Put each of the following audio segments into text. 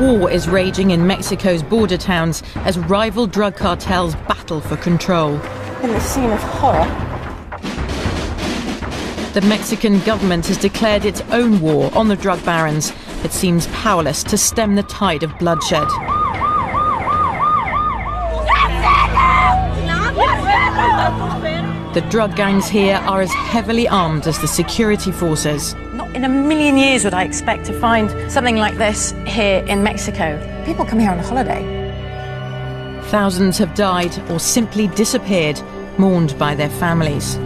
war is raging in Mexico's border towns as rival drug cartels battle for control. In the scene of horror. The Mexican government has declared its own war on the drug barons, but seems powerless to stem the tide of bloodshed. The drug gangs here are as heavily armed as the security forces. Not in a million years would I expect to find something like this here in Mexico. People come here on a holiday. Thousands have died or simply disappeared, mourned by their families.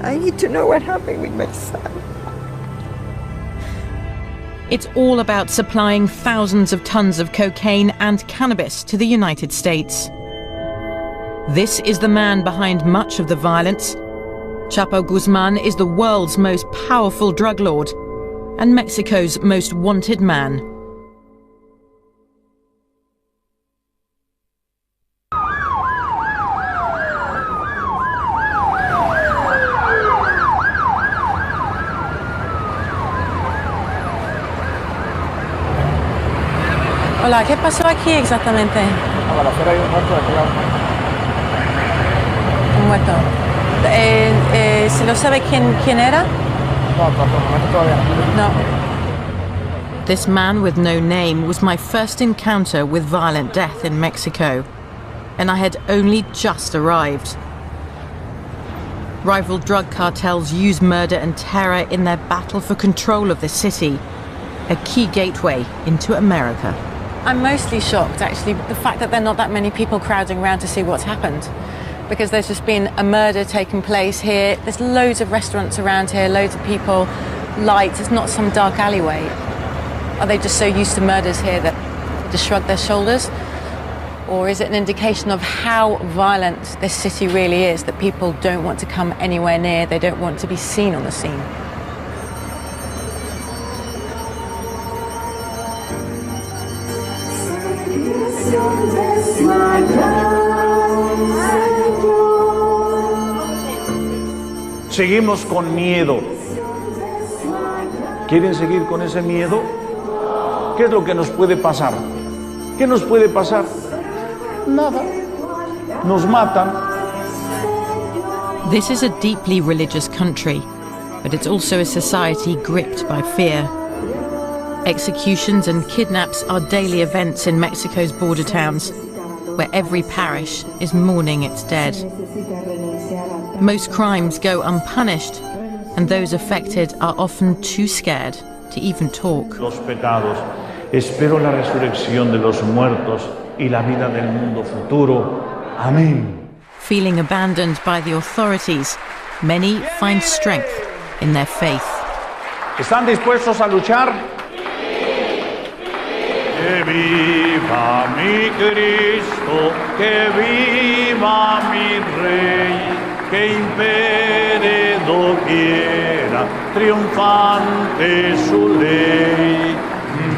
I need to know what happened with my son. It's all about supplying thousands of tons of cocaine and cannabis to the United States. This is the man behind much of the violence. Chapo Guzman is the world's most powerful drug lord and Mexico's most wanted man. Hola, ¿qué pasó aquí exactamente? Un muerto. ¿Se lo sabe quién era? No. This man with no name was my first encounter with violent death in Mexico, and I had only just arrived. Rival drug cartels use murder and terror in their battle for control of the city, a key gateway into America. I'm mostly shocked, actually, the fact that there are not that many people crowding around to see what's happened. Because there's just been a murder taking place here. There's loads of restaurants around here, loads of people, lights. It's not some dark alleyway. Are they just so used to murders here that they just shrug their shoulders? Or is it an indication of how violent this city really is, that people don't want to come anywhere near, they don't want to be seen on the scene? Seguimos con miedo. ¿Quieren seguir con ese miedo? ¿Qué es lo que nos puede pasar? ¿Qué nos puede pasar? Nada. Nos matan. This is a deeply religious country, but it's also a society gripped by fear. Executions and kidnaps are daily events in Mexico's border towns, where every parish is mourning its dead. Most crimes go unpunished, and those affected are often too scared to even talk. Los pecados. Espero la resurrección de los muertos y la vida del mundo futuro. Amén. Feeling abandoned by the authorities, many find strength in their faith. ¿Están dispuestos a luchar? Que viva mi Cristo, que viva mi Rey, que impere doquiera, triunfante su ley.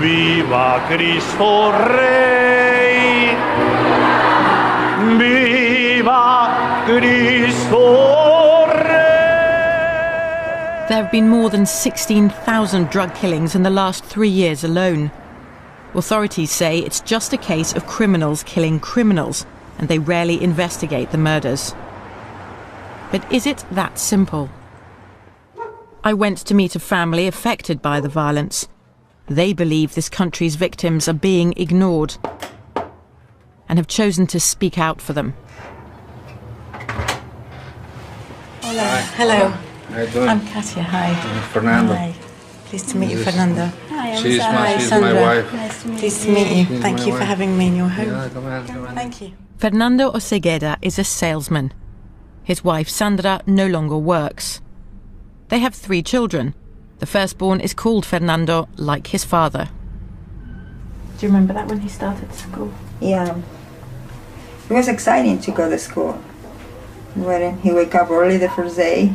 Viva Cristo Rey, viva Cristo Rey. There have been more than 16,000 drug killings in the last 3 years alone. Authorities say it's just a case of criminals killing criminals, and they rarely investigate the murders. But is it that simple? I went to meet a family affected by the violence. They believe this country's victims are being ignored and have chosen to speak out for them. Hello. Hello. How you doing? I'm Katia. Hi. I'm Fernando. Hi. Pleased to meet you, Fernando. Hi, She's my Sandra. wife. Nice to meet you. Pleased to meet you. She's Thank my you for wife. having me in your home. Yeah, come on. Thank you. Fernando Osegueda is a salesman. His wife Sandra no longer works. They have 3 children. The firstborn is called Fernando, like his father. Do you remember that when he started school? Yeah. It was exciting to go to school. When he wake up early the first day,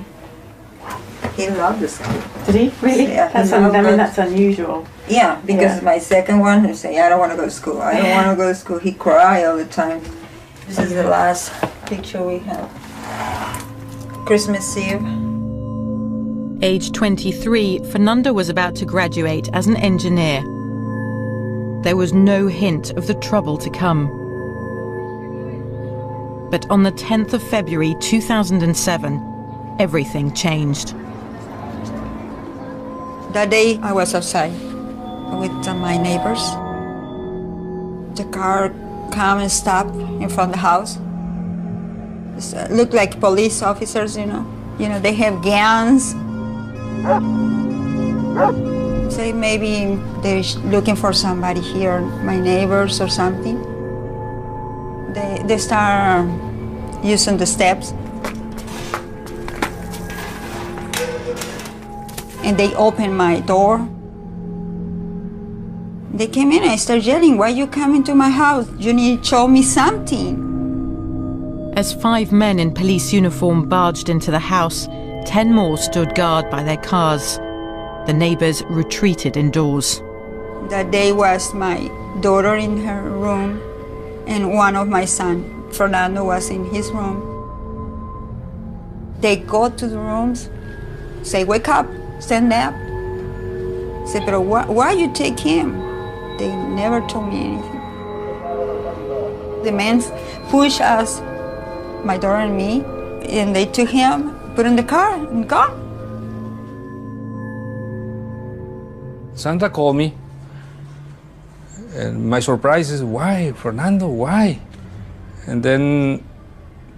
he loved the school. Did he? Really? Yeah, That's unusual. Yeah, because my second one, he say, I don't want to go to school. I don't want to go to school. He cry all the time. This is the last picture we have. Christmas Eve. Age 23, Fernando was about to graduate as an engineer. there was no hint of the trouble to come. But on the 10th of February 2007, everything changed. That day I was outside with my neighbors. The car came and stopped in front of the house. It looked like police officers, you know. They have guns. Say maybe they're looking for somebody here, my neighbors or something. They start using the steps. And they opened my door. They came in and I started yelling, "Why you coming to my house? You need to show me something." As 5 men in police uniform barged into the house, 10 more stood guard by their cars. The neighbors retreated indoors. That day was my daughter in her room, and one of my son, Fernando, was in his room. They go to the rooms, say, "Wake up, stand up." Say, "But why you take him?" They never told me anything. The men pushed us, my daughter and me, and they took him, put in the car, and gone. Sandra called me, and my surprise is, "Why, Fernando, why?" And then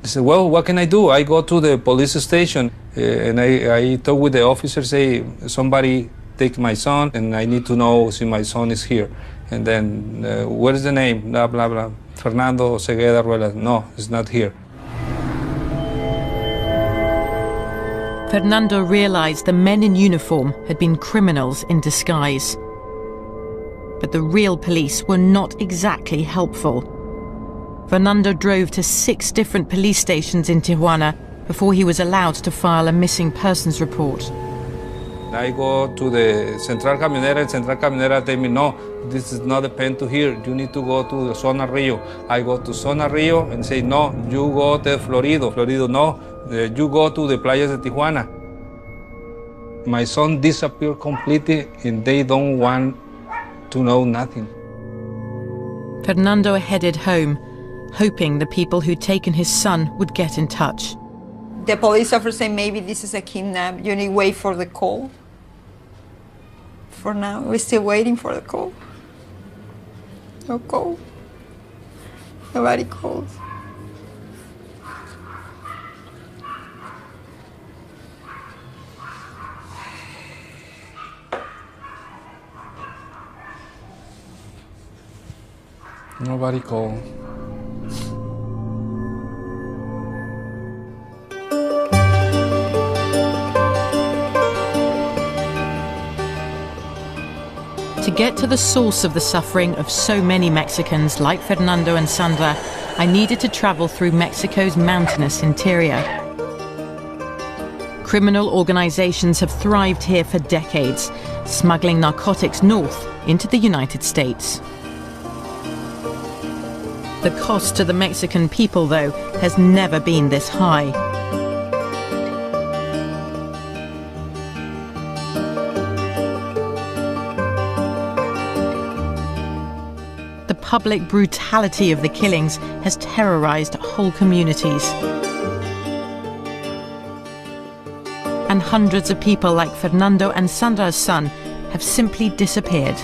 I said, "Well, what can I do?" I go to the police station, and I talk with the officer, say, "Somebody take my son, and I need to know if my son is here." And then, what is the name? Blah, blah, blah. Fernando Segueda Ruelas. No, it's not here. Fernando realized the men in uniform had been criminals in disguise. But the real police were not exactly helpful. Fernando drove to 6 different police stations in Tijuana before he was allowed to file a missing persons report. I go to the Central Camionera, and Central Camionera tell me, "No, this is not the pen to here. You need to go to the Zona Rio." I go to Zona Rio and say, "No, you go to Florido." Florido, "No, you go to the playas de Tijuana." My son disappeared completely, and they don't want to know nothing. Fernando headed home, hoping the people who'd taken his son would get in touch. The police officer said, "Maybe this is a kidnap. You need to wait for the call." For now, we're still waiting for the call. No call. Nobody calls. Nobody called. To get to the source of the suffering of so many Mexicans like Fernando and Sandra, I needed to travel through Mexico's mountainous interior. Criminal organizations have thrived here for decades, smuggling narcotics north into the United States. The cost to the Mexican people, though, has never been this high. The public brutality of the killings has terrorized whole communities. And hundreds of people like Fernando and Sandra's son have simply disappeared.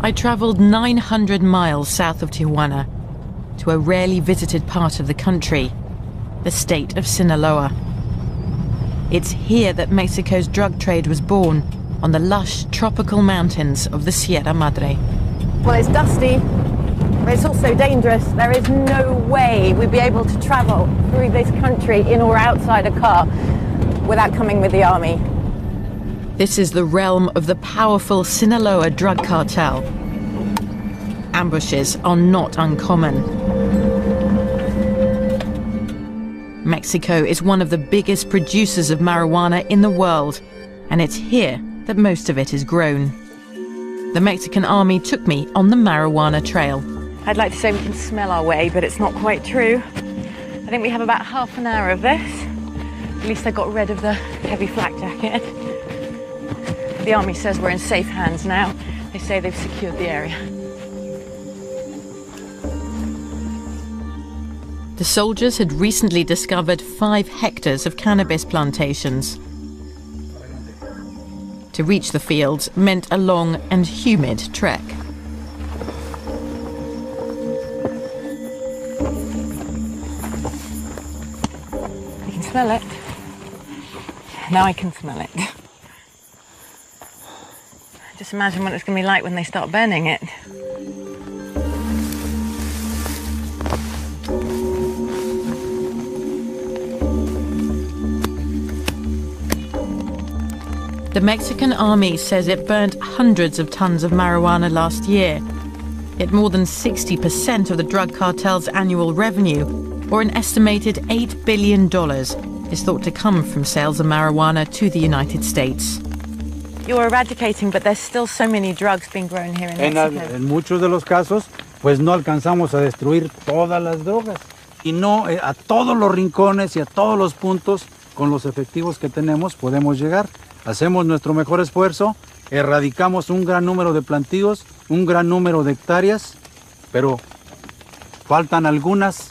I traveled 900 miles south of Tijuana to a rarely visited part of the country, the state of Sinaloa. It's here that Mexico's drug trade was born, on the lush tropical mountains of the Sierra Madre. Well, it's dusty, but it's also dangerous. There is no way we'd be able to travel through this country in or outside a car without coming with the army. This is the realm of the powerful Sinaloa drug cartel. Ambushes are not uncommon. Mexico is one of the biggest producers of marijuana in the world, and it's here that most of it is grown. The Mexican army took me on the marijuana trail. I'd like to say we can smell our way, but it's not quite true. I think we have about half an hour of this. At least I got rid of the heavy flak jacket. The army says we're in safe hands now. They say they've secured the area. The soldiers had recently discovered 5 hectares of cannabis plantations. To reach the fields meant a long and humid trek. I can smell it. Now I can smell it. Just imagine what it's going to be like when they start burning it. The Mexican army says it burnt hundreds of tons of marijuana last year. Yet more than 60% of the drug cartel's annual revenue, or an estimated $8 billion, is thought to come from sales of marijuana to the United States. You're eradicating, but there's still so many drugs being grown here in Mexico. En muchos de los casos, pues no alcanzamos a destruir todas las drogas. Y no a todos los rincones y a todos los puntos con los efectivos que tenemos podemos llegar. Hacemos nuestro mejor esfuerzo, erradicamos un gran número de plantíos, un gran número de hectáreas, pero faltan algunas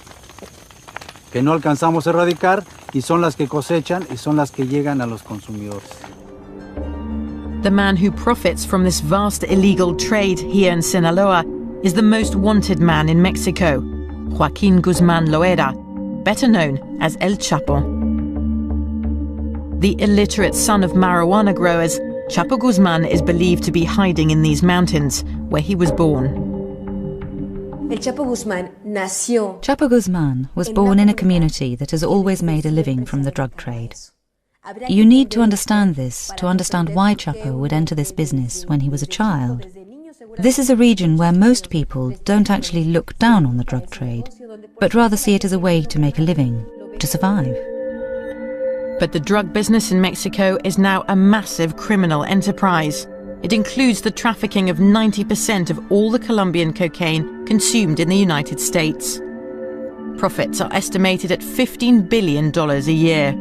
que no alcanzamos a erradicar y son las que cosechan y son las que llegan a los consumidores. The man who profits from this vast illegal trade here in Sinaloa is the most wanted man in Mexico, Joaquin Guzman Loera, better known as El Chapo. The illiterate son of marijuana growers, Chapo Guzman is believed to be hiding in these mountains, where he was born. Chapo Guzman was born in a community that has always made a living from the drug trade. You need to understand this to understand why Chapo would enter this business when he was a child. This is a region where most people don't actually look down on the drug trade, but rather see it as a way to make a living, to survive. But the drug business in Mexico is now a massive criminal enterprise. It includes the trafficking of 90% of all the Colombian cocaine consumed in the United States. Profits are estimated at $15 billion a year.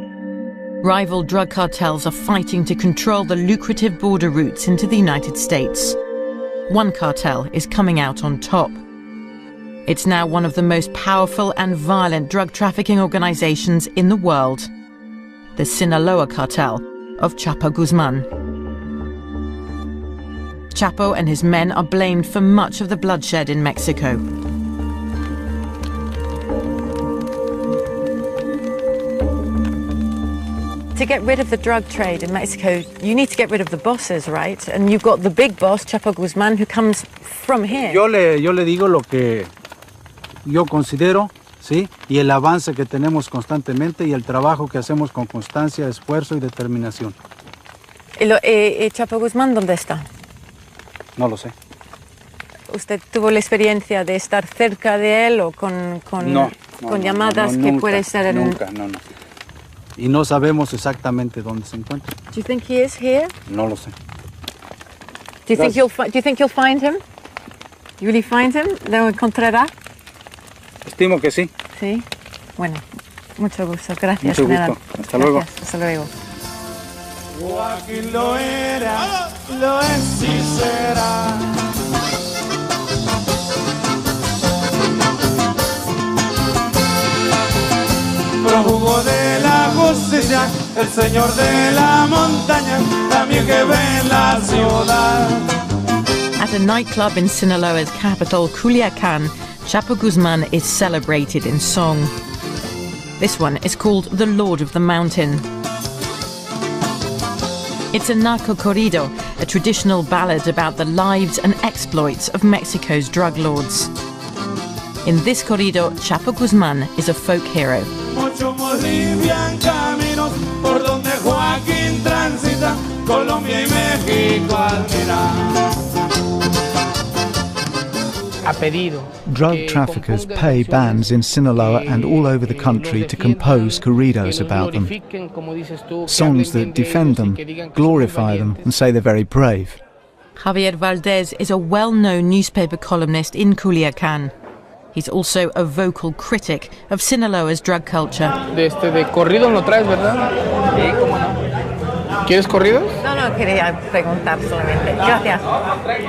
Rival drug cartels are fighting to control the lucrative border routes into the United States. One cartel is coming out on top. It's now one of the most powerful and violent drug trafficking organizations in the world. The Sinaloa Cartel of Chapo Guzman. Chapo and his men are blamed for much of the bloodshed in Mexico. To get rid of the drug trade in Mexico, you need to get rid of the bosses, right? And you've got the big boss, Chapo Guzman, who comes from here. Yo le digo lo que yo considero, ¿sí? Y el avance que tenemos constantemente y el trabajo que hacemos con constancia, esfuerzo y determinación. ¿Y Chapo Guzmán dónde está? No lo sé. ¿Usted tuvo la experiencia de estar cerca de él o con llamadas que nunca, puede ser en... Nunca. Y no sabemos exactamente dónde se encuentra. Do you think he is here? No lo sé. Do you think you'll find him? You really find him? ¿Lo encontrará? Estimo que sí. Sí. Bueno, mucho gusto. Gracias, mucho general. gusto. Hasta luego. Hasta luego. Joaquín lo era, lo es y será. Prófugo de la justicia, el señor de la montaña, también que ve en la ciudad. At a nightclub in Sinaloa's capital, Culiacán, Chapo Guzman is celebrated in song. This one is called The Lord of the Mountain. It's a narco corrido, a traditional ballad about the lives and exploits of Mexico's drug lords. In this corrido, Chapo Guzman is a folk hero. Muchos bolivian caminos por donde Joaquín transita, Colombia y México admira. Drug traffickers pay bands in Sinaloa and all over the country to compose corridos about them. Songs that defend them, glorify them and say they're very brave. Javier Valdez is a well-known newspaper columnist in Culiacán. He's also a vocal critic of Sinaloa's drug culture. De corrido no traes, ¿verdad? Sí, cómo no. ¿Quieres corridos? No, quería preguntar solamente. Gracias.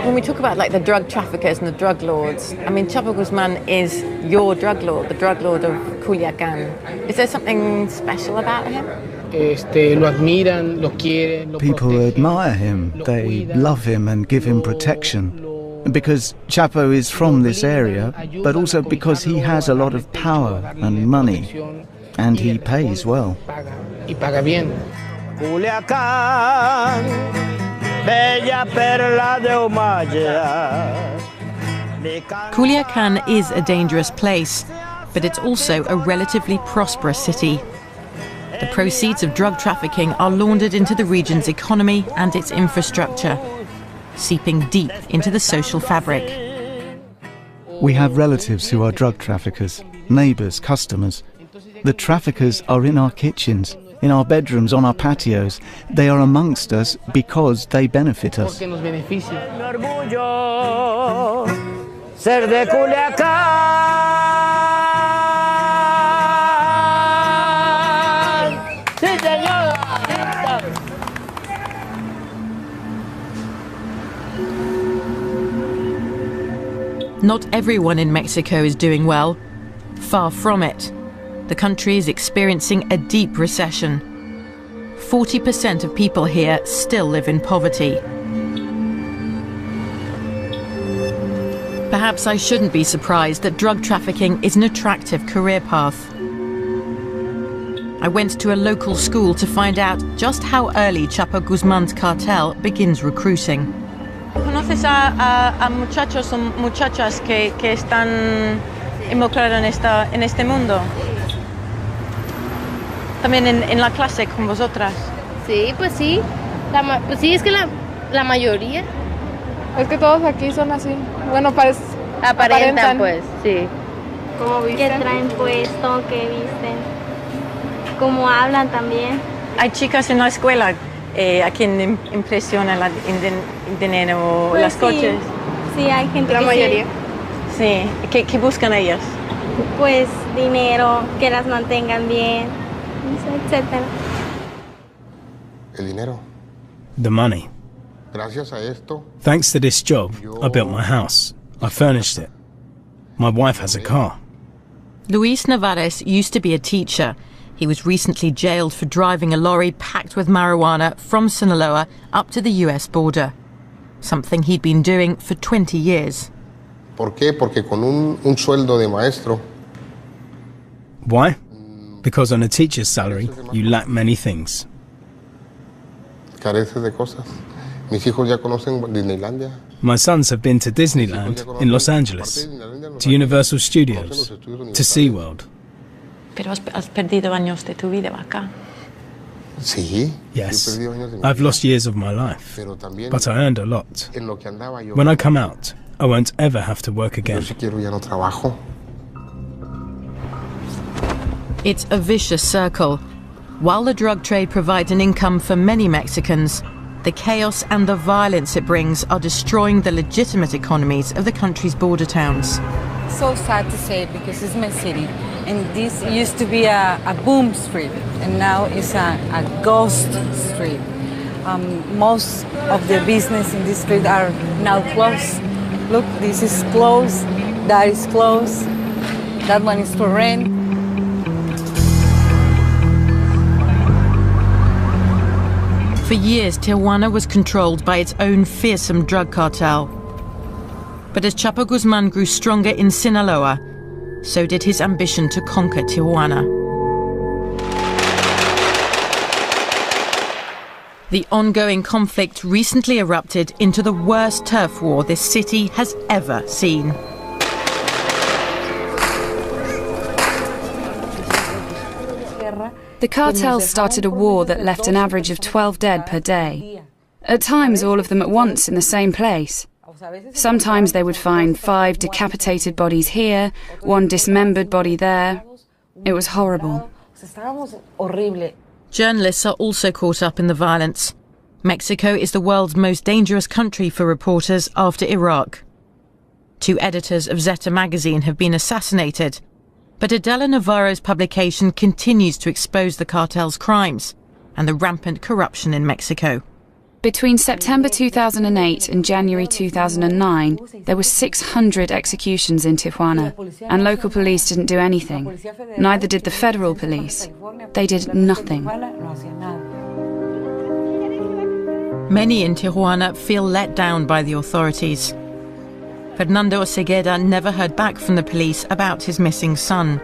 When we talk about like the drug traffickers and the drug lords, I mean, Chapo Guzman is your drug lord, the drug lord of Culiacán. Is there something special about him? Lo admiran, lo quieren, lo People protegen, admire him, they love him and give him protection. Because Chapo is from this area, but also because he has a lot of power and money, and he pays well. Y paga bien. Culiacán, bella perla de Humaya. Culiacán is a dangerous place, but it's also a relatively prosperous city. The proceeds of drug trafficking are laundered into the region's economy and its infrastructure, seeping deep into the social fabric. We have relatives who are drug traffickers, neighbours, customers. The traffickers are in our kitchens, in our bedrooms, on our patios. They are amongst us because they benefit us. Porque nos beneficia. Orgullo ser de Culiacán. Sí, señor. Not everyone in Mexico is doing well. Far from it. The country is experiencing a deep recession. 40% of people here still live in poverty. Perhaps I shouldn't be surprised that drug trafficking is an attractive career path. I went to a local school to find out just how early Chapo Guzman's cartel begins recruiting. ¿Conoces a muchachos o muchachas que están involucrados en este mundo? También en la clase con vosotras. Sí, pues sí. Pues sí, es que la mayoría. Es que todos aquí son así. Bueno, aparentan, pues, sí. ¿Cómo visten? Que traen puesto, que visten. Cómo hablan también. Hay chicas en la escuela a quien impresiona el dinero, pues los sí. coches. Sí, hay gente la que mayoría. Sí. ¿Qué buscan ellas? Pues dinero, que las mantengan bien, etcétera. El dinero. The money. Gracias a esto. Thanks to this job, I built my house. I furnished it. My wife has a car. Luis Navarez used to be a teacher. He was recently jailed for driving a lorry packed with marijuana from Sinaloa up to the US border, something he'd been doing for 20 years. ¿Por qué? Porque con un sueldo de maestro. Why? Because on a teacher's salary, you lack many things. Careces de cosas. Mis hijos ya conocen Disneylandia. My sons have been to Disneyland in Los Angeles, to Universal Studios, to SeaWorld. Pero has perdido años de tu vida acá. Sí. Yes, I've lost years of my life, but I earned a lot. When I come out, I won't ever have to work again. It's a vicious circle. While the drug trade provides an income for many Mexicans, the chaos and the violence it brings are destroying the legitimate economies of the country's border towns. So sad to say because it's my city, and this used to be a boom street, and now it's a ghost street. Most of the business in this street are now closed. Look, this is closed, that is closed, that one is for rent. For years, Tijuana was controlled by its own fearsome drug cartel. But as Chapo Guzman grew stronger in Sinaloa, so did his ambition to conquer Tijuana. The ongoing conflict recently erupted into the worst turf war this city has ever seen. The cartel started a war that left an average of 12 dead per day. At times, all of them at once in the same place. Sometimes they would find 5 decapitated bodies here, 1 dismembered body there. It was horrible. Journalists are also caught up in the violence. Mexico is the world's most dangerous country for reporters after Iraq. 2 editors of Zeta magazine have been assassinated, but Adela Navarro's publication continues to expose the cartel's crimes and the rampant corruption in Mexico. Between September 2008 and January 2009, there were 600 executions in Tijuana, and local police didn't do anything. Neither did the federal police. They did nothing. Many in Tijuana feel let down by the authorities. Fernando Osegueda never heard back from the police about his missing son.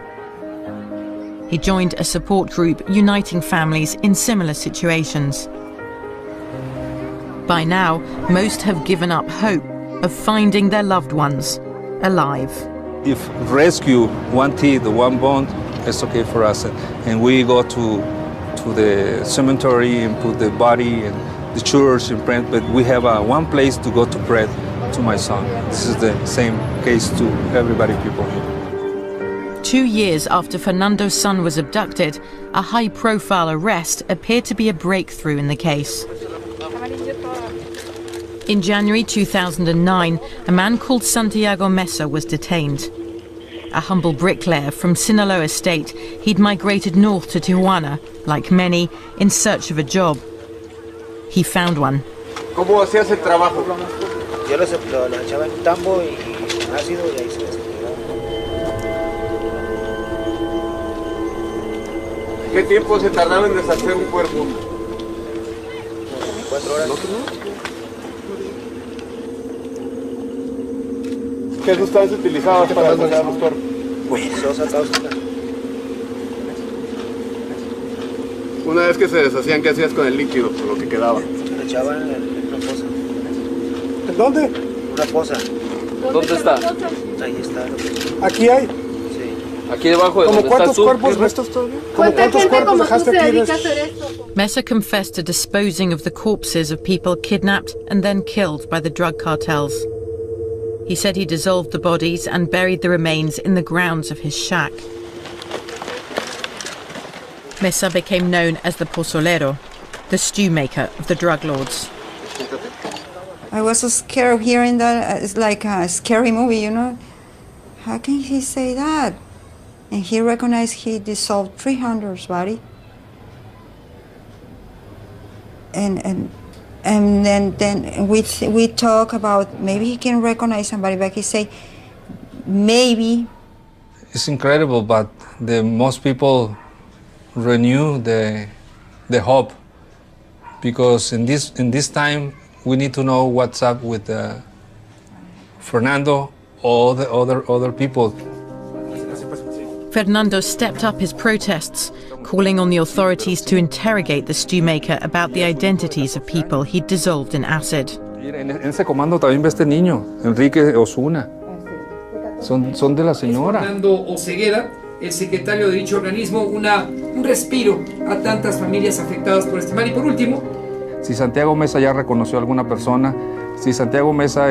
He joined a support group uniting families in similar situations. By now, most have given up hope of finding their loved ones alive. If rescue one teeth, one bone, it's okay for us. And we go to the cemetery and put the body and the church and pray, but we have one place to go to pray to my son. This is the same case to everybody, people here. 2 years after Fernando's son was abducted, a high-profile arrest appeared to be a breakthrough in the case. In January 2009, a man called Santiago Mesa was detained. A humble bricklayer from Sinaloa State, he'd migrated north to Tijuana, like many, in search of a job. He found one. ¿Cómo hacías el trabajo? Yo los echaba en un tambo y ácido y ahí se desactivaba. ¿Qué tiempo se tardaba en deshacer un cuerpo? 4 horas. ¿Qué sustancias utilizabas para deshacer los cuerpos? Pues sosa cáustica. Una vez que se deshacían, ¿qué hacías con el líquido, con lo que quedaba? Se lo echaban en una fosa. ¿En dónde? Una fosa. ¿Dónde está? Ahí está. ¿Aquí hay? Sí. ¿Aquí debajo de donde estás tú? ¿Cuántos cuerpos restos todavía? ¿Cuántos cuerpos dejaste aquí? Mesa confessed to disposing of the corpses of people kidnapped and then killed by the drug cartels. He said he dissolved the bodies and buried the remains in the grounds of his shack. Mesa became known as the pozolero, the stew maker of the drug lords. I was so scared of hearing that. It's like a scary movie, you know. How can he say that? And he recognized he dissolved 300's body. And then we talk about maybe he can recognize somebody, but he say maybe. It's incredible, but the most people renew the hope, because in this time we need to know what's up with Fernando or the other people. Fernando stepped up his protests, calling on the authorities to interrogate the stew maker about the identities of people he'd dissolved in acid. En ese comando también ve este niño, Enrique Osuna. Son de la señora. Fernando Osegueda, el secretario de dicho organismo, un respiro a tantas familias afectadas por este mal. Y por último, si Santiago Mesa ya reconoció a alguna persona, si Santiago Mesa,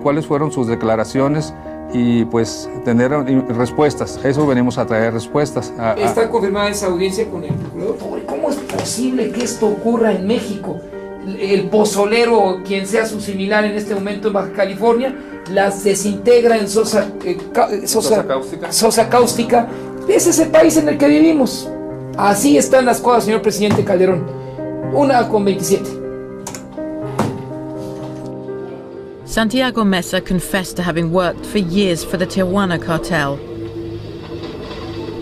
cuáles fueron sus declaraciones, y pues tener respuestas. Eso venimos a traer respuestas. Está confirmada esa audiencia con el procurador. ¿Cómo es posible que esto ocurra en México? El pozolero, quien sea su similar en este momento en Baja California, las desintegra en sosa cáustica. Ese es el país en el que vivimos. Así están las cosas, señor presidente Calderón. 1:27. Santiago Mesa confessed to having worked for years for the Tijuana cartel.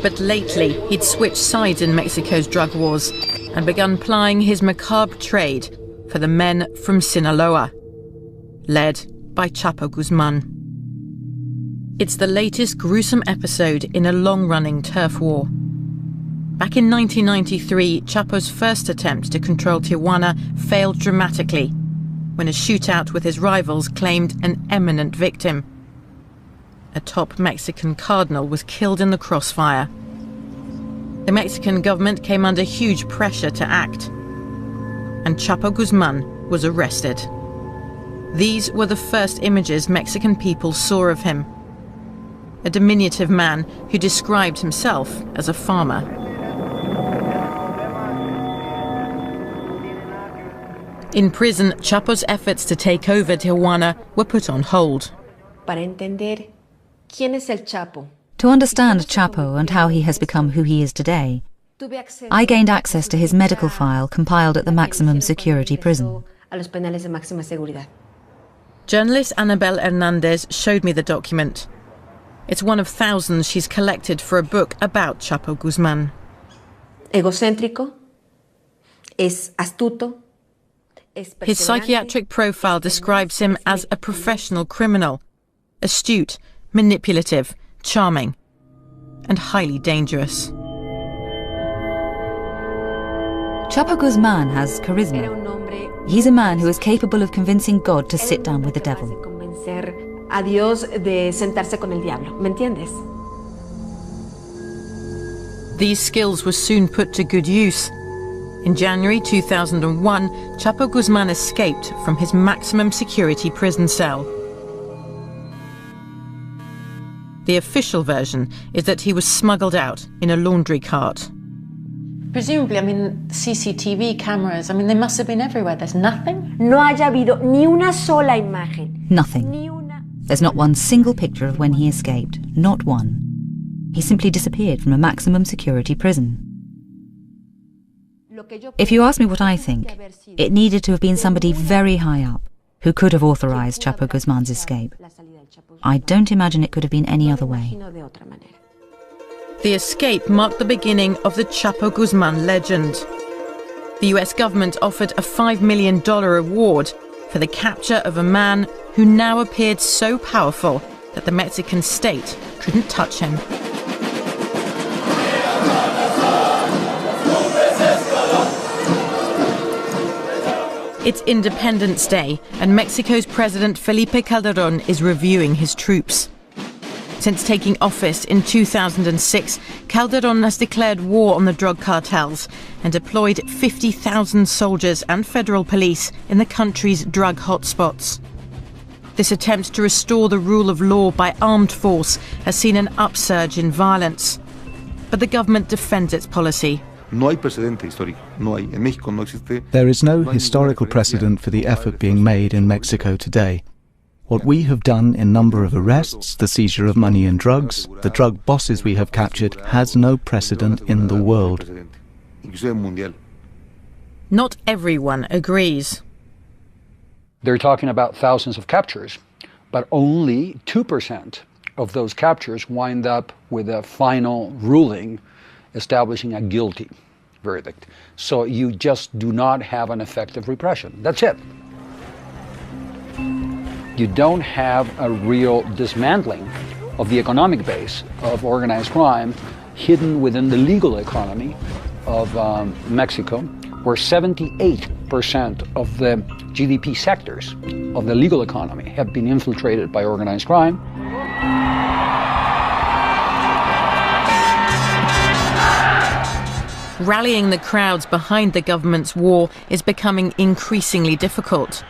But lately, he'd switched sides in Mexico's drug wars and begun plying his macabre trade for the men from Sinaloa, led by Chapo Guzman. It's the latest gruesome episode in a long-running turf war. Back in 1993, Chapo's first attempt to control Tijuana failed dramatically when a shootout with his rivals claimed an eminent victim. A top Mexican cardinal was killed in the crossfire. The Mexican government came under huge pressure to act, and Chapo Guzman was arrested. These were the first images Mexican people saw of him. A diminutive man who described himself as a farmer. In prison, Chapo's efforts to take over Tijuana were put on hold. To understand Chapo and how he has become who he is today, I gained access to his medical file compiled at the maximum security prison. Journalist Annabel Hernandez showed me the document. It's one of thousands she's collected for a book about Chapo Guzman. Egocéntrico, es astuto. His psychiatric profile describes him as a professional criminal, astute, manipulative, charming, and highly dangerous. Chapo Guzman has charisma. He's a man who is capable of convincing God to sit down with the devil. A Dios de sentarse con el diablo, ¿me entiendes? These skills were soon put to good use. In January 2001, Chapo Guzman escaped from his maximum security prison cell. The official version is that he was smuggled out in a laundry cart. Presumably, I mean, CCTV cameras, I mean, they must have been everywhere. There's nothing? No haya habido ni una sola imagen. Nothing. There's not one single picture of when he escaped. Not one. He simply disappeared from a maximum security prison. If you ask me what I think, it needed to have been somebody very high up who could have authorized Chapo Guzman's escape. I don't imagine it could have been any other way. The escape marked the beginning of the Chapo Guzman legend. The US government offered a $5 million reward for the capture of a man who now appeared so powerful that the Mexican state couldn't touch him. It's Independence Day, and Mexico's President Felipe Calderón is reviewing his troops. Since taking office in 2006, Calderón has declared war on the drug cartels and deployed 50,000 soldiers and federal police in the country's drug hotspots. This attempt to restore the rule of law by armed force has seen an upsurge in violence. But the government defends its policy. There is no historical precedent for the effort being made in Mexico today. What we have done in number of arrests, the seizure of money and drugs, the drug bosses we have captured, has no precedent in the world. Not everyone agrees. They're talking about thousands of captures, but only 2% of those captures wind up with a final ruling establishing a guilty verdict. So you just do not have an effective repression. That's it. You don't have a real dismantling of the economic base of organized crime hidden within the legal economy of Mexico, where 78% of the GDP sectors of the legal economy have been infiltrated by organized crime. Rallying the crowds behind the government's war is becoming increasingly difficult.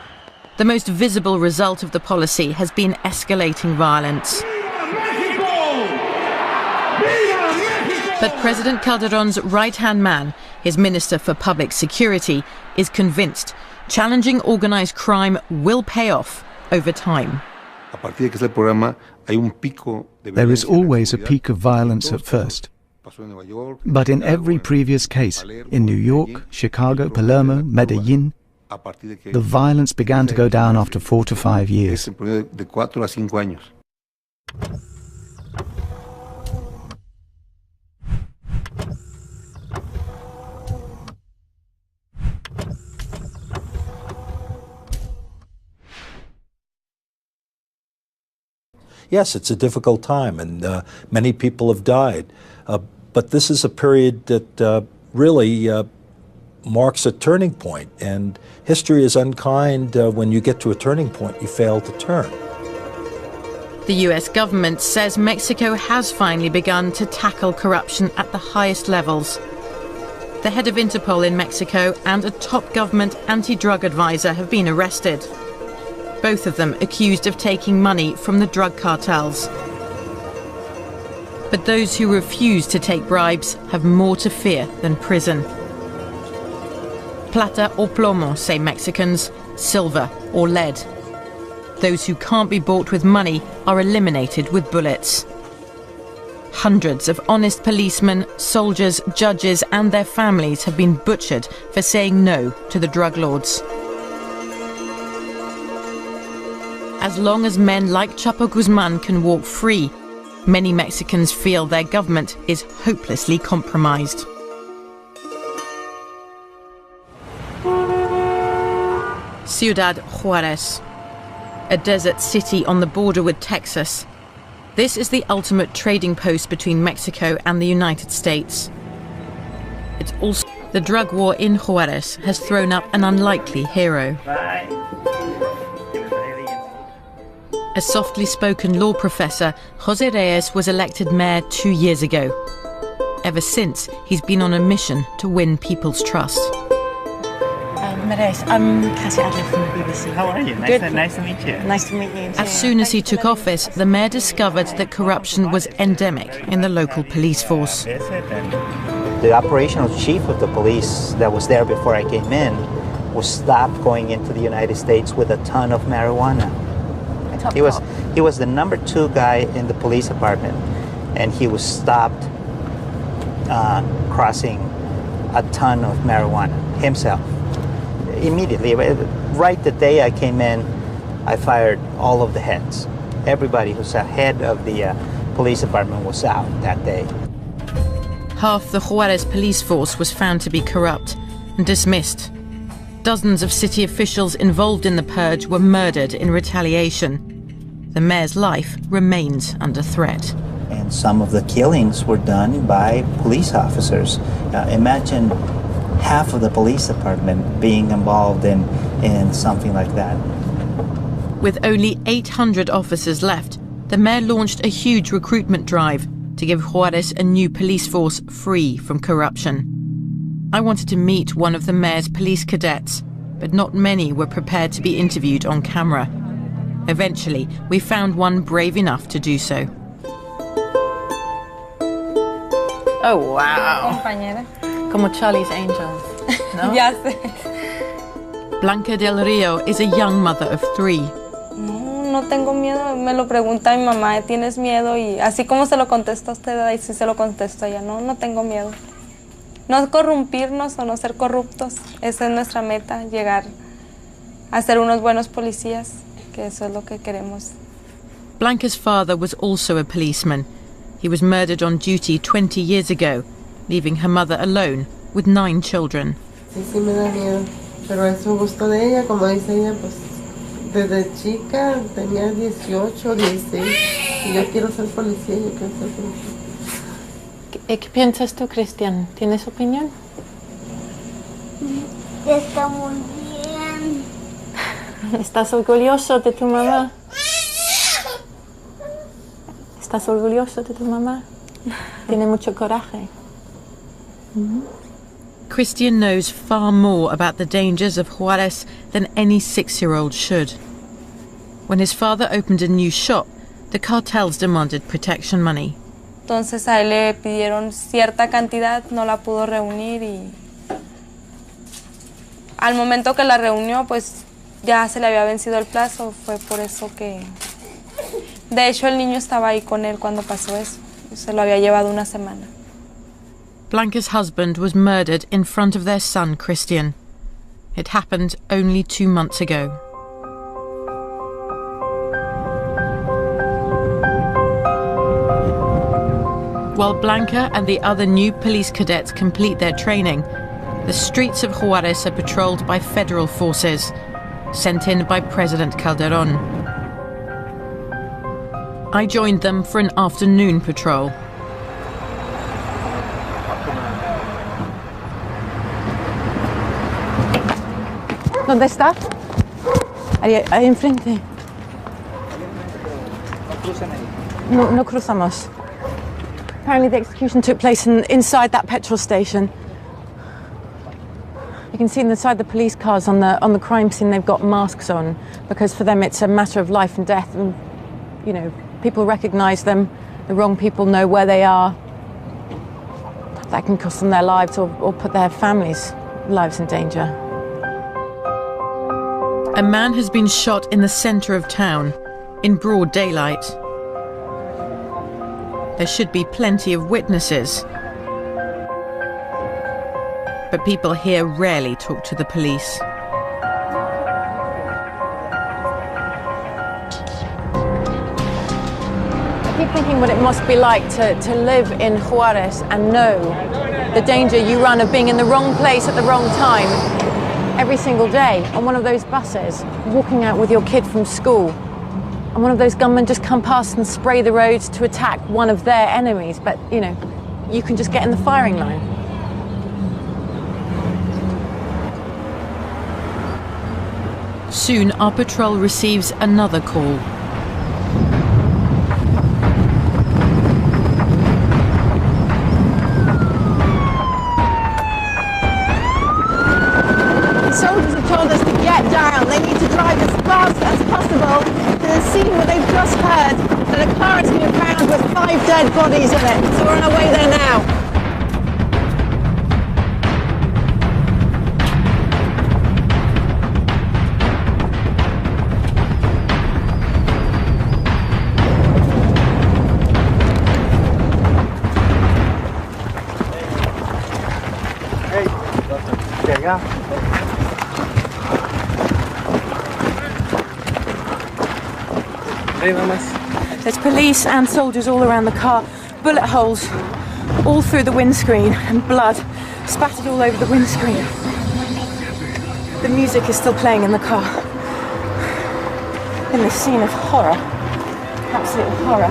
The most visible result of the policy has been escalating violence. But President Calderón's right-hand man, his Minister for Public Security, is convinced challenging organized crime will pay off over time. There is always a peak of violence at first. But in every previous case, in New York, Chicago, Palermo, Medellin, the violence began to go down after 4 to 5 years. Yes, it's a difficult time, and many people have died. But this is a period that really marks a turning point, and history is unkind. When you get to a turning point, you fail to turn. The US government says Mexico has finally begun to tackle corruption at the highest levels. The head of Interpol in Mexico and a top government anti-drug advisor have been arrested. Both of them accused of taking money from the drug cartels. But those who refuse to take bribes have more to fear than prison. Plata o plomo, say Mexicans, silver or lead. Those who can't be bought with money are eliminated with bullets. Hundreds of honest policemen, soldiers, judges and their families have been butchered for saying no to the drug lords. As long as men like Chapo Guzman can walk free, many Mexicans feel their government is hopelessly compromised. Ciudad Juárez, a desert city on the border with Texas. This is the ultimate trading post between Mexico and the United States. It's also the drug war in Juárez has thrown up an unlikely hero. A softly spoken law professor, José Reyes was elected mayor 2 years ago. Ever since, he's been on a mission to win people's trust. Reyes, I'm Cassie Adler from the BBC. How are you? Nice to meet you. Nice to meet you too. As soon as he took office, the mayor discovered that corruption was endemic in the local police force. The operational chief of the police that was there before I came in was stopped going into the United States with a ton of marijuana. He was the number 2 guy in the police department, and he was stopped crossing a ton of marijuana himself. Immediately, right the day I came in, I fired all of the heads. Everybody who's a head of the police department was out that day. Half the Juárez police force was found to be corrupt and dismissed. Dozens of city officials involved in the purge were murdered in retaliation. The mayor's life remains under threat. And some of the killings were done by police officers. Imagine half of the police department being involved in something like that. With only 800 officers left, the mayor launched a huge recruitment drive to give Juárez a new police force free from corruption. I wanted to meet one of the mayor's police cadets, but not many were prepared to be interviewed on camera. Eventually, we found one brave enough to do so. Oh, wow. Como Charlie's Angels, no? Ya sé. Blanca del Rio is a young mother of 3. No tengo miedo. Me lo pregunta mi mamá, ¿tienes miedo? Y así como se lo contesta a usted, así se lo contesto a ella. No tengo miedo. No corrompirnos o no ser corruptos. Esa es nuestra meta, llegar a ser unos buenos policías, que eso es lo que queremos. Blanca's father was also a policeman. He was murdered on duty 20 years ago, leaving her mother alone with 9 children. Sí me da miedo, pero es un gusto de ella, como dice ella, pues desde chica tenía 18, 16, y yo quiero ser policía, yo quiero ser policía. ¿Qué piensas tú, Cristian? ¿Tienes opinión? Está muy bien. ¿Estás orgulloso de tu mamá? ¿Estás orgulloso de tu mamá? Tiene mucho coraje. Christian knows far more about the dangers of Juárez than any 6-year-old should. When his father opened a new shop, the cartels demanded protection money. Entonces a él le pidieron cierta cantidad, no la pudo reunir y al momento que la reunió, pues ya se le había vencido el plazo. Fue por eso que... De hecho, el niño estaba ahí con él cuando pasó eso. Se lo había llevado una semana. Blanca's husband was murdered in front of their son, Christian. It happened only 2 months ago. While Blanca and the other new police cadets complete their training, the streets of Juárez are patrolled by federal forces, sent in by President Calderón. I joined them for an afternoon patrol. ¿Dónde está? Ahí enfrente. No cruzamos. Apparently the execution took place inside that petrol station. You can see inside the police cars on the crime scene they've got masks on because for them it's a matter of life and death, and you know, people recognise them, the wrong people know where they are. That can cost them their lives or put their families' lives in danger. A man has been shot in the center of town, in broad daylight. There should be plenty of witnesses. But people here rarely talk to the police. I keep thinking what it must be like to live in Juarez and know the danger you run of being in the wrong place at the wrong time every single day on one of those buses, walking out with your kid from school, and one of those gunmen just come past and spray the roads to attack one of their enemies, but, you know, you can just get in the firing line. Soon, our patrol receives another call. The soldiers have told us to get down. They need to drive as fast as possible to the scene where they've just heard that a car has been found with 5 dead bodies in it. So we're on our way there now. There's police and soldiers all around the car, bullet holes all through the windscreen and blood spattered all over the windscreen. The music is still playing in the car. In this scene of horror, absolute horror.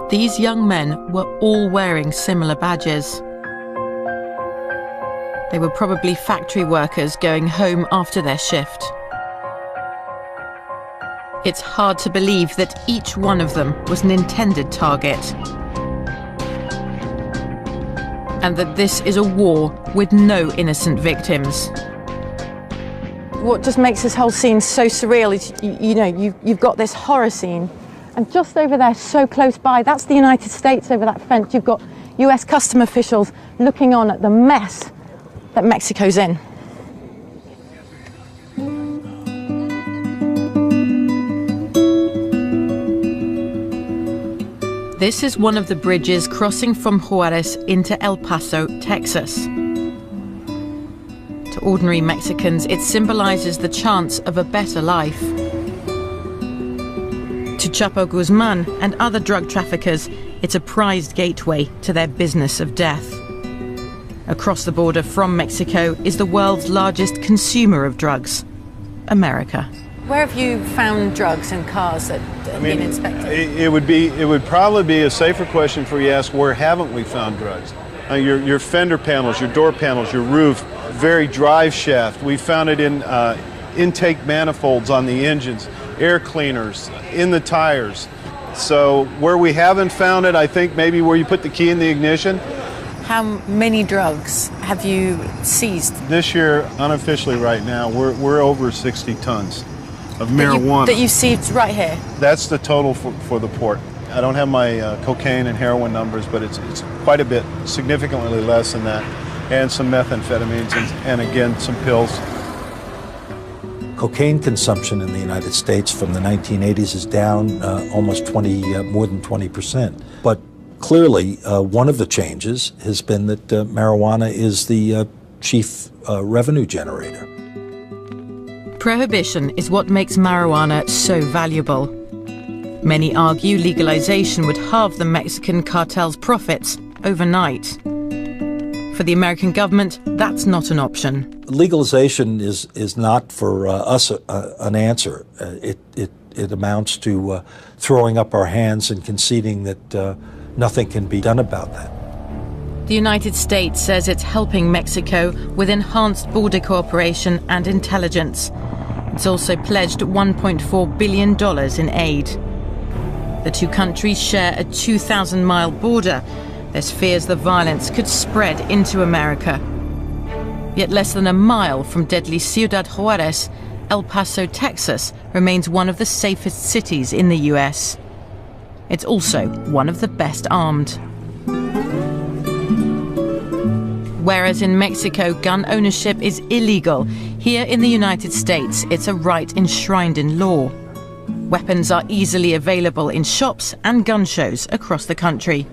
These young men were all wearing similar badges. They were probably factory workers going home after their shift. It's hard to believe that each one of them was an intended target, and that this is a war with no innocent victims. What just makes this whole scene so surreal is, you've got this horror scene, and just over there, so close by, that's the United States over that fence. You've got US custom officials looking on at the mess that Mexico's in. This is one of the bridges crossing from Juarez into El Paso, Texas. To ordinary Mexicans, it symbolizes the chance of a better life. To Chapo Guzman and other drug traffickers, it's a prized gateway to their business of death. Across the border from Mexico is the world's largest consumer of drugs, America. Where have you found drugs in cars that have been inspected? It would probably be a safer question for you to ask, where haven't we found drugs? Your fender panels, your door panels, your roof, very drive shaft. We found it in intake manifolds on the engines, air cleaners, in the tires. So where we haven't found it, I think maybe where you put the key in the ignition. How many drugs have you seized? This year, unofficially right now, we're over 60 tons of marijuana. That you seized right here? That's the total for the port. I don't have my cocaine and heroin numbers, but it's quite a bit, significantly less than that. And some methamphetamines and again, some pills. Cocaine consumption in the United States from the 1980s is down almost more than 20%. But clearly, one of the changes has been that marijuana is the chief revenue generator. Prohibition is what makes marijuana so valuable. Many argue legalization would halve the Mexican cartel's profits overnight. For the American government, that's not an option. Legalization is not for us an answer. It amounts to throwing up our hands and conceding that nothing can be done about that. The United States says it's helping Mexico with enhanced border cooperation and intelligence. It's also pledged $1.4 billion in aid. The two countries share a 2,000-mile border. There's fears the violence could spread into America. Yet less than a mile from deadly Ciudad Juarez, El Paso, Texas, remains one of the safest cities in the US. It's also one of the best armed. Whereas in Mexico, gun ownership is illegal, here in the United States, it's a right enshrined in law. Weapons are easily available in shops and gun shows across the country.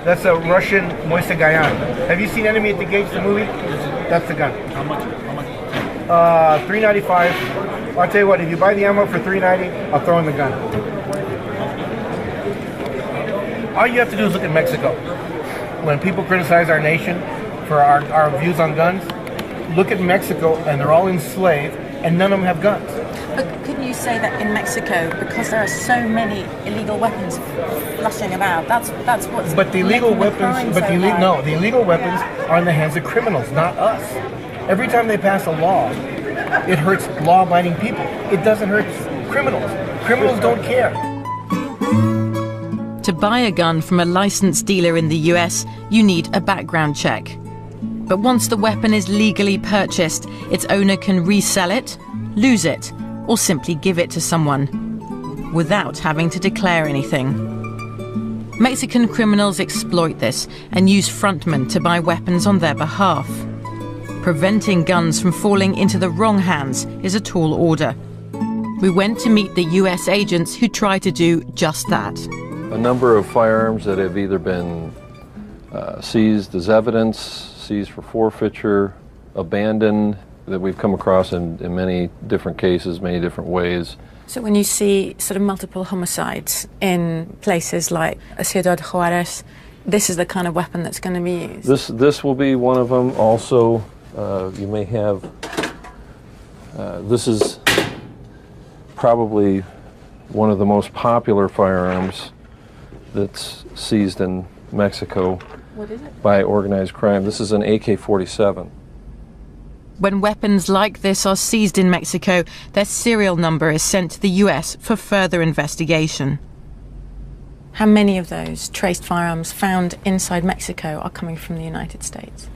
That's a Russian Moise Gayan. Have you seen Enemy at the Gates, the movie? That's the gun. How much? $3.95. I'll tell you what, if you buy the ammo for $3.90, I'll throw in the gun. All you have to do is look at Mexico. When people criticize our nation for our views on guns, look at Mexico and they're all enslaved and none of them have guns. But couldn't you say that in Mexico, because there are so many illegal weapons flushing about, that's what's But the illegal weapons, the illegal weapons are in the hands of criminals, not us. Every time they pass a law, it hurts law-abiding people. It doesn't hurt criminals. Criminals don't care. To buy a gun from a licensed dealer in the US, you need a background check. But once the weapon is legally purchased, its owner can resell it, lose it, or simply give it to someone, without having to declare anything. Mexican criminals exploit this and use frontmen to buy weapons on their behalf. Preventing guns from falling into the wrong hands is a tall order. We went to meet the US agents who try to do just that. A number of firearms that have either been seized as evidence, seized for forfeiture, abandoned, that we've come across in many different cases, many different ways. So when you see sort of multiple homicides in places like Ciudad Juarez, this is the kind of weapon that's going to be used? This will be one of them. Also, you may have, this is probably one of the most popular firearms that's seized in Mexico. What is it? By organized crime. This is an AK-47. When weapons like this are seized in Mexico, their serial number is sent to the US for further investigation. How many of those traced firearms found inside Mexico are coming from the United States?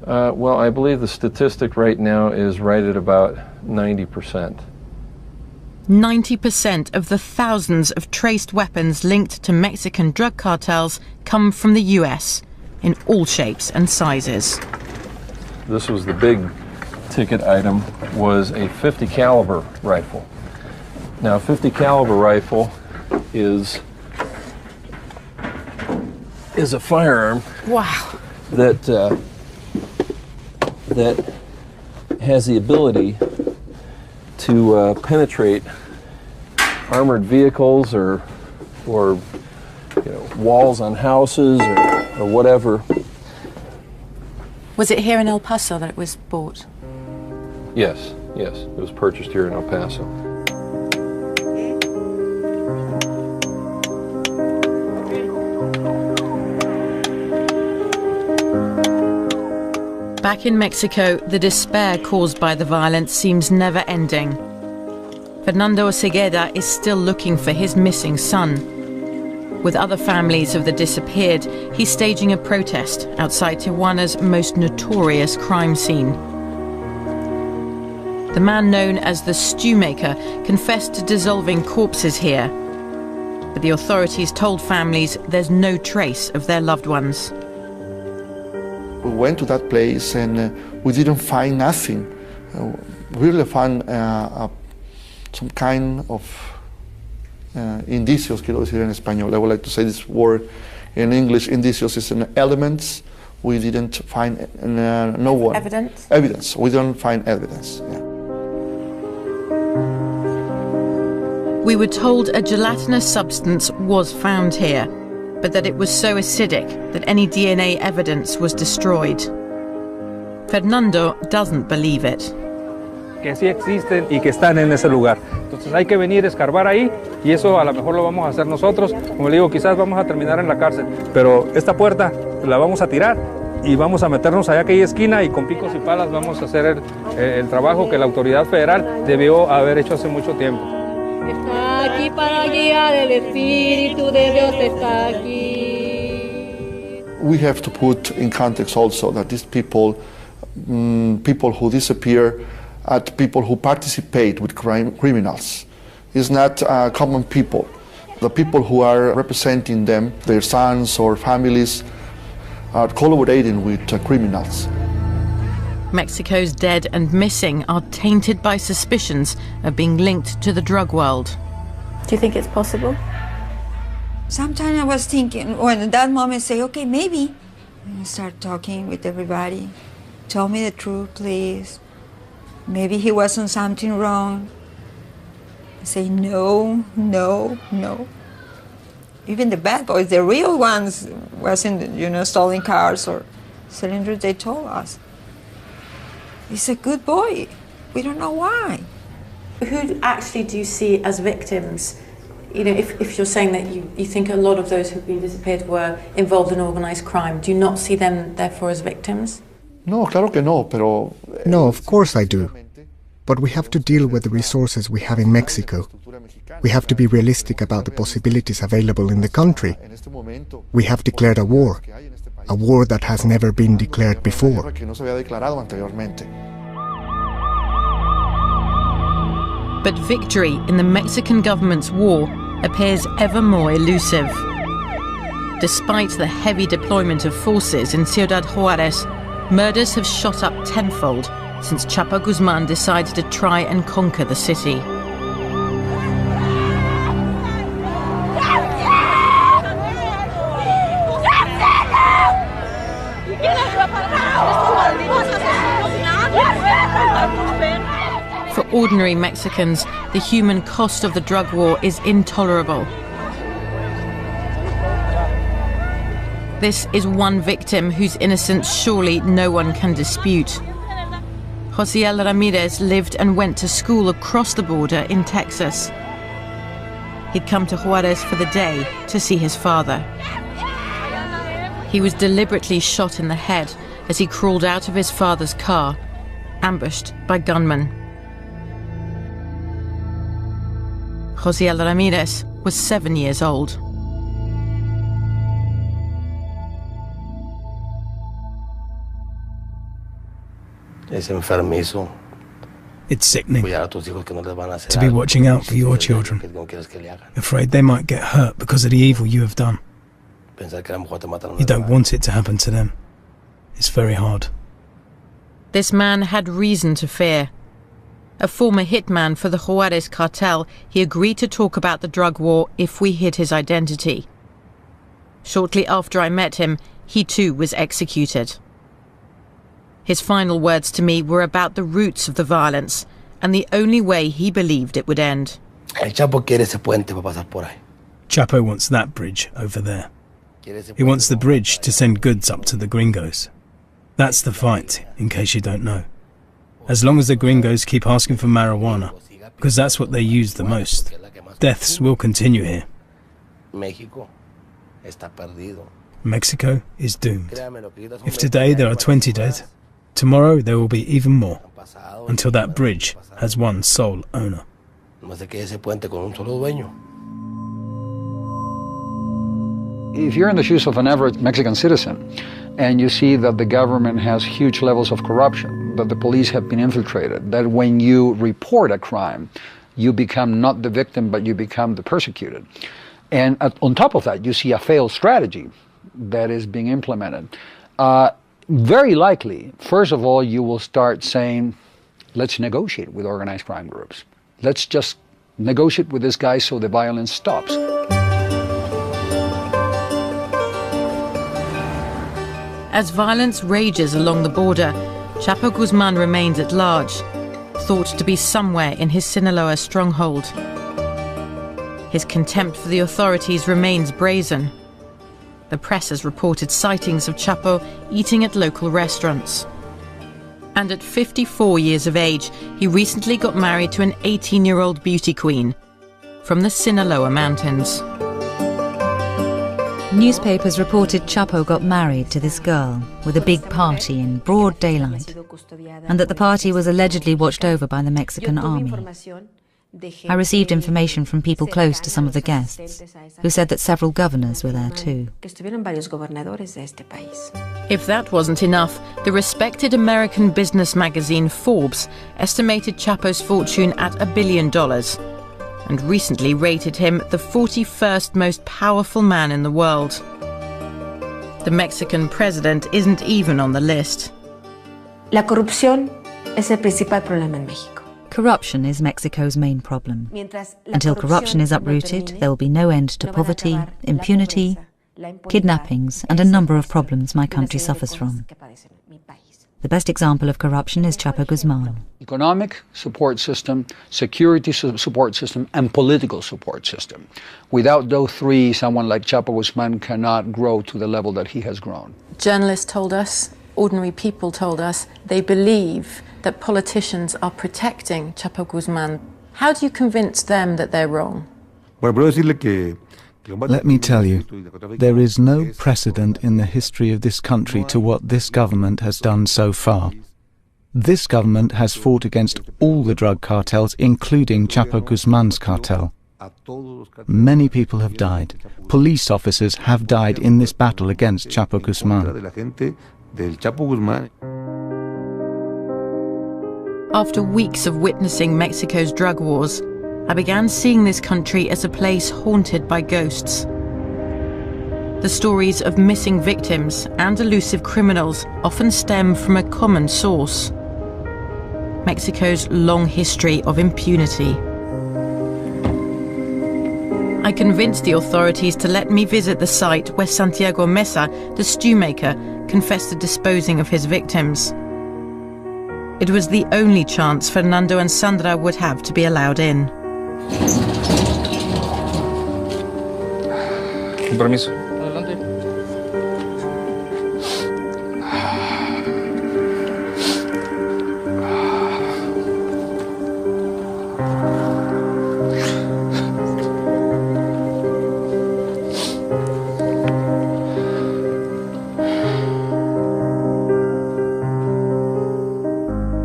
Well, I believe the statistic right now is right at about 90%. 90% of the thousands of traced weapons linked to Mexican drug cartels come from the US, in all shapes and sizes. This was the big ticket item, was a 50 caliber rifle. Now, a 50 caliber rifle is a firearm. Wow. That has the ability to penetrate armored vehicles or walls on houses or whatever. Was it here in El Paso that it was bought? Yes, it was purchased here in El Paso. Back in Mexico, the despair caused by the violence seems never ending. Fernando Cegueda is still looking for his missing son. With other families of the disappeared, he's staging a protest outside Tijuana's most notorious crime scene. The man known as the Stew Maker confessed to dissolving corpses here, but the authorities told families there's no trace of their loved ones. We went to that place and we didn't find nothing. We really found some kind of indicios, quiero decir en español. I would like to say this word in English. Indicios is an elements. We didn't find no one. Evidence? Evidence. We don't find evidence. Yeah. We were told a gelatinous substance was found here, but that it was so acidic that any DNA evidence was destroyed. Fernando doesn't believe it. Que sí existen y que están en ese lugar. Entonces hay que venir a escarbar ahí y eso a lo mejor lo vamos a hacer nosotros. Como le digo, quizás vamos a terminar en la cárcel, pero esta puerta la vamos a tirar y vamos a meternos allá que hay esquina y con picos y palas vamos a hacer el trabajo que la autoridad federal debió haber hecho hace mucho tiempo. Está aquí para guiar el Espíritu de Dios está aquí. We have to put in context also that these people who disappear, people who participate with criminals, is not common people. The people who are representing them, their sons or families, are collaborating with criminals. Mexico's dead and missing are tainted by suspicions of being linked to the drug world. Do you think it's possible? Sometimes I was thinking, when at that moment, say, okay, maybe. And I start talking with everybody. Tell me the truth, please. Maybe he wasn't something wrong. I say, no, no, no. Even the bad boys, the real ones, wasn't, stealing cars or selling drugs, they told us. He's a good boy. We don't know why. Who actually do you see as victims? If you're saying that you think a lot of those who've been disappeared were involved in organized crime, do you not see them therefore as victims? No, claro que no, pero... No, of course I do. But we have to deal with the resources we have in Mexico. We have to be realistic about the possibilities available in the country. We have declared a war that has never been declared before. But victory in the Mexican government's war appears ever more elusive. Despite the heavy deployment of forces in Ciudad Juárez, murders have shot up tenfold since Chapo Guzman decided to try and conquer the city. For ordinary Mexicans, the human cost of the drug war is intolerable. This is one victim whose innocence surely no one can dispute. Josiel Ramirez lived and went to school across the border in Texas. He'd come to Juárez for the day to see his father. He was deliberately shot in the head as he crawled out of his father's car, ambushed by gunmen. Josiel Ramirez was 7 years old. It's sickening to be watching out for your children, afraid they might get hurt because of the evil you have done. You don't want it to happen to them. It's very hard. This man had reason to fear. A former hitman for the Juárez cartel, he agreed to talk about the drug war if we hid his identity. Shortly after I met him, he too was executed. His final words to me were about the roots of the violence and the only way he believed it would end. Chapo wants that bridge over there. He wants the bridge to send goods up to the gringos. That's the fight, in case you don't know. As long as the gringos keep asking for marijuana, because that's what they use the most, deaths will continue here. Mexico is doomed. If today there are 20 dead, tomorrow there will be even more, until that bridge has one sole owner. If you're in the shoes of an average Mexican citizen, and you see that the government has huge levels of corruption, that the police have been infiltrated, that when you report a crime, you become not the victim, but you become the persecuted. And on top of that, you see a failed strategy that is being implemented. Very likely, first of all, you will start saying, let's negotiate with organized crime groups. Let's just negotiate with this guy so the violence stops. As violence rages along the border, Chapo Guzman remains at large, thought to be somewhere in his Sinaloa stronghold. His contempt for the authorities remains brazen. The press has reported sightings of Chapo eating at local restaurants. And at 54 years of age, he recently got married to an 18-year-old beauty queen from the Sinaloa mountains. Newspapers reported Chapo got married to this girl with a big party in broad daylight, and that the party was allegedly watched over by the Mexican army. I received information from people close to some of the guests, who said that several governors were there too. If that wasn't enough, the respected American business magazine Forbes estimated Chapo's fortune at $1 billion, and recently rated him the 41st most powerful man in the world. The Mexican president isn't even on the list. La corrupción es el principal problema en México. Corruption is Mexico's main problem. Until corruption is uprooted, there will be no end to poverty, impunity, kidnappings, and a number of problems my country suffers from. The best example of corruption is Chapo Guzman. Economic support system, security support system, and political support system. Without those three, someone like Chapo Guzman cannot grow to the level that he has grown. Journalists told us, ordinary people told us, they believe that politicians are protecting Chapo Guzman. How do you convince them that they're wrong? Let me tell you, there is no precedent in the history of this country to what this government has done so far. This government has fought against all the drug cartels, including Chapo Guzman's cartel. Many people have died. Police officers have died in this battle against Chapo Guzman. After weeks of witnessing Mexico's drug wars, I began seeing this country as a place haunted by ghosts. The stories of missing victims and elusive criminals often stem from a common source: Mexico's long history of impunity. I convinced the authorities to let me visit the site where Santiago Mesa, the stew maker, confessed to disposing of his victims. It was the only chance Fernando and Sandra would have to be allowed in. Con permiso. Adelante.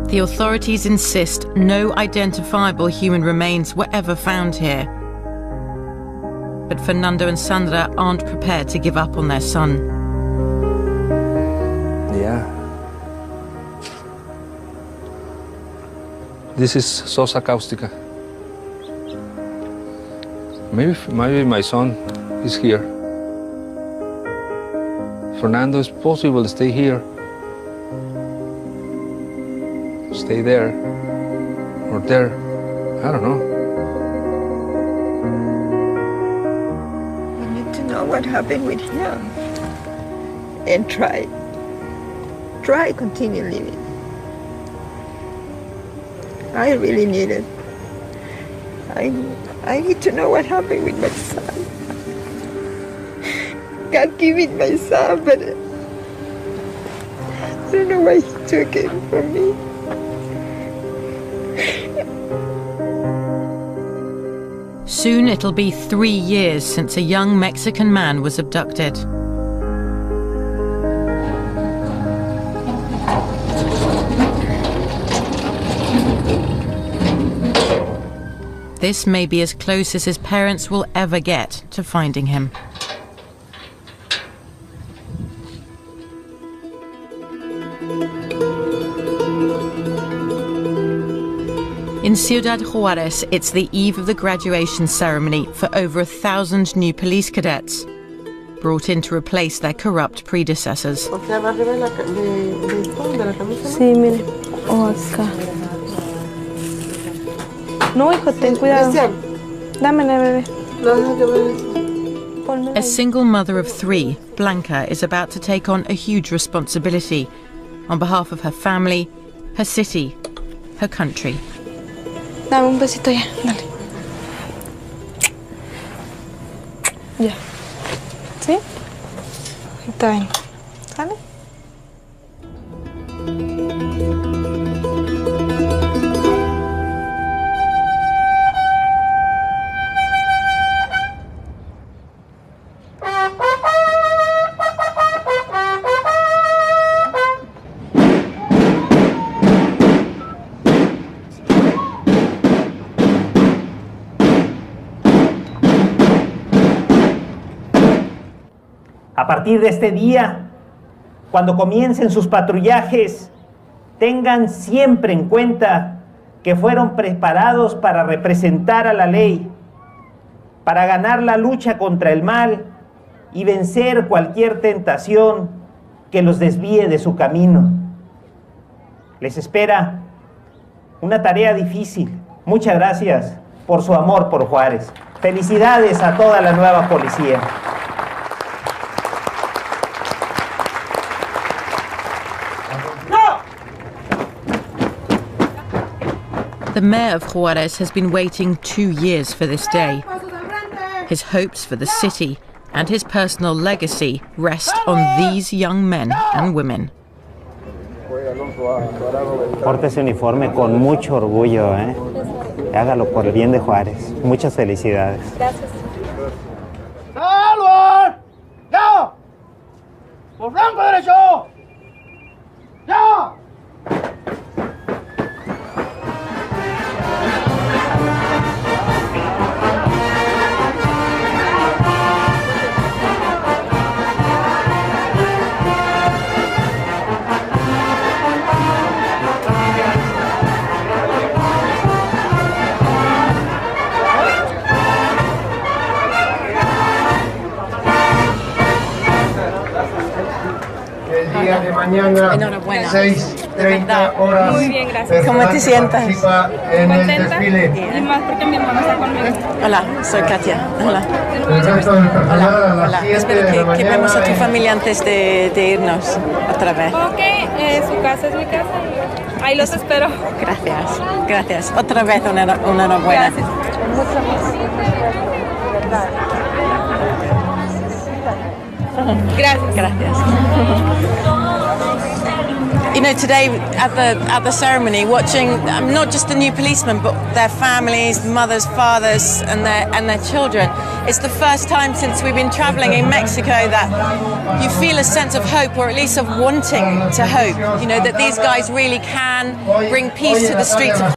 The authorities insist no identifiable human remains were ever found here. But Fernando and Sandra aren't prepared to give up on their son. Yeah. This is Sosa Caustica. Maybe my son is here. Fernando, it's possible to stay here. Stay there, or there, I don't know. We need to know what happened with him and try continue living. I really need it. I need to know what happened with my son. God gave me my son, but I don't know why he took it from me. Soon it'll be 3 years since a young Mexican man was abducted. This may be as close as his parents will ever get to finding him. In Ciudad Juarez, it's the eve of the graduation ceremony for over 1,000 new police cadets, brought in to replace their corrupt predecessors. Sí, mire. O acá. No, hijo, ten cuidado. Dámela, bebé. A single mother of 3, Blanca is about to take on a huge responsibility on behalf of her family, her city, her country. Dame un besito ya, dale. Ya. ¿Sí? Está bien. ¿Sale? A partir de este día, cuando comiencen sus patrullajes, tengan siempre en cuenta que fueron preparados para representar a la ley, para ganar la lucha contra el mal y vencer cualquier tentación que los desvíe de su camino. Les espera una tarea difícil. Muchas gracias por su amor por Juárez. Felicidades a toda la nueva policía. The mayor of Juárez has been waiting 2 years for this day. His hopes for the city and his personal legacy rest on these young men and women. Porte ese uniforme con mucho orgullo, ¿eh? Hágalo por el bien de Juárez. Muchas felicidades. Gracias. ¡Salud! ¡Ya! ¡Por flanco derecho! ¡Ya! De mañana, 6:30 horas. Muy bien, gracias. ¿Cómo te sientas? En el desfile. Y más porque mi mamá está conmigo. Hola, soy Katia. Hola. El resto del personal a las Hola. 7 Espero de la que mañana. vemos a tu familia antes de irnos otra vez. Ok, su casa es mi casa. Ahí los espero. Gracias, gracias. Otra vez una enhorabuena. Gracias. Gracias. Gracias. You know, today at the ceremony, watching not just the new policemen, but their families, mothers, fathers, and their children. It's the first time since we've been traveling in Mexico that you feel a sense of hope, or at least of wanting to hope. You know, that these guys really can bring peace to the streets of